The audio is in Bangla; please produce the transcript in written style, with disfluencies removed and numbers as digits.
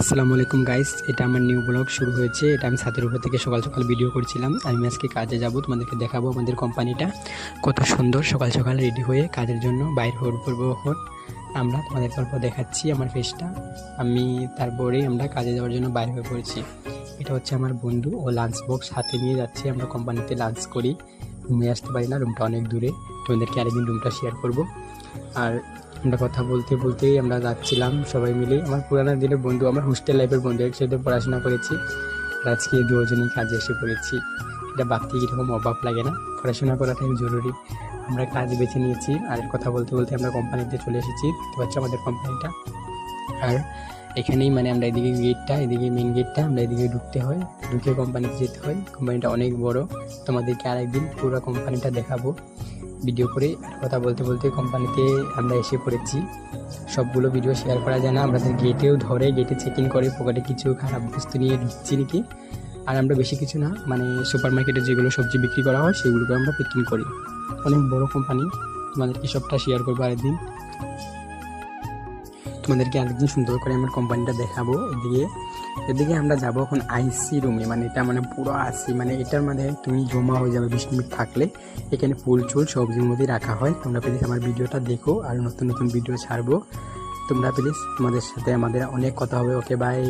আসসালামু আলাইকুম গাইস, এটা আমার নিউ ব্লগ শুরু হয়েছে। এটা আমি ছাদের উপর থেকে সকাল সকাল ভিডিও করছিলাম। আমি আজকে কাজে যাব, তোমাদেরকে দেখাবো আমাদের কোম্পানিটা কত সুন্দর। সকাল সকাল রেডি হয়ে কাজের জন্য বাইর করবো এখন আমরা। তোমাদের গল্প দেখাচ্ছি আমার ফেসটা। তারপরে আমরা কাজে যাওয়ার জন্য বাইর হয়ে পড়েছি। এটা হচ্ছে আমার বন্ধু, ও লাঞ্চ বক্স হাতে নিয়ে যাচ্ছে। আমরা কোম্পানিতে লাঞ্চ করি, রুমে আসতে পারি না, রুমটা অনেক দূরে। তোমাদেরকে আরেকদিন রুমটা শেয়ার করব। আর আমরা কথা বলতে বলতেই আমরা যাচ্ছিলাম সবাই মিলে। আমার পুরানো দিনের বন্ধু, আমার হোস্টেল লাইফের বন্ধু, একসাথে পড়াশোনা করেছি। আর আজকে দুজনেই কাজে এসে পড়েছি। এটা ভাবতে কীরকম অভাব লাগে না? পড়াশোনা করাটাই জরুরি। আমরা কাজ বেছে নিয়েছি, আর কথা বলতে বলতে আমরা কোম্পানিতে চলে এসেছি। দেখতে পাচ্ছি আমাদের কোম্পানিটা। আর এখানেই আমরা এদিকে গেটটা, এদিকে মেন গেটটা, আমরা এদিকে ঢুকতে হয়, ঢুকে কোম্পানিতে যেতে হয়। কোম্পানিটা অনেক বড়, তোমাদেরকে আরেকদিন পুরো কোম্পানিটা দেখাবো ভিডিও করে। কথা বলতে বলতে কোম্পানিতে আমরা এসে পড়েছি। সবগুলো ভিডিও শেয়ার করা যায় না, আমাদের গেটেও ধরে, গেটে চেক ইন করে পকেটে কিছু খারাপ বস্তু নিয়ে ঢুকছি নাকি। আর আমরা বেশি কিছু না, সুপার মার্কেটে যেগুলো সবজি বিক্রি করা হয় সেগুলোকে আমরা পিকিং করি। অনেক বড় কোম্পানি, তোমাদেরকে সবটা শেয়ার করবো আরেকদিন। তোমাদেরকে আরেকদিন সুন্দর করে আমার কোম্পানিটা দেখাবো। এদিকে আমরা যাবো এখন আইসি রুমে। এটা পুরো আইসি, এটার তুমি জমা হয়ে যাবে 20 মিনিট থাকলে। এখানে ফুল চুল সবজির মধ্যে রাখা হয়। তোমরা প্লিজ আমার ভিডিওটা দেখো, আর নতুন নতুন ভিডিও ছাড়বো। তোমরা প্লিজ, তোমাদের সাথে আমাদের অনেক কথা হবে। ওকে, বাই।